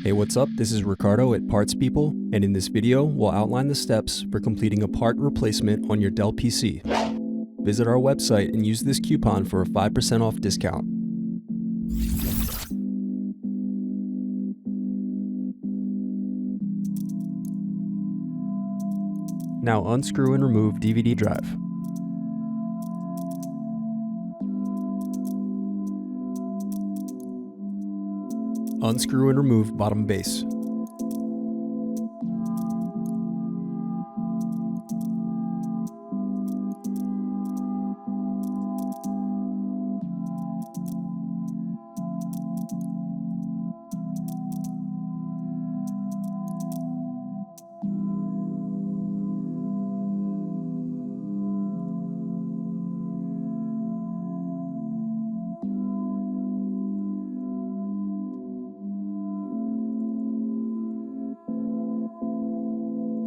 Hey, what's up? This is Ricardo at Parts People, and in this video, we'll outline the steps for completing a part replacement on your Dell PC. Visit our website and use this coupon for a 5% off discount. Now unscrew and remove DVD drive. Unscrew and remove bottom base.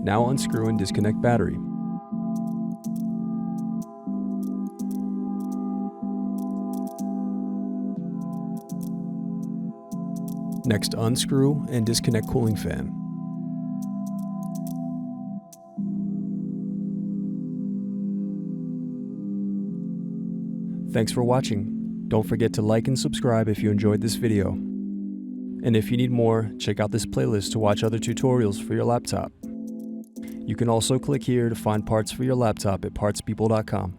Now unscrew and disconnect battery. Next, unscrew and disconnect cooling fan. Thanks for watching. Don't forget to like and subscribe if you enjoyed this video. And if you need more, check out this playlist to watch other tutorials for your laptop. You can also click here to find parts for your laptop at partspeople.com.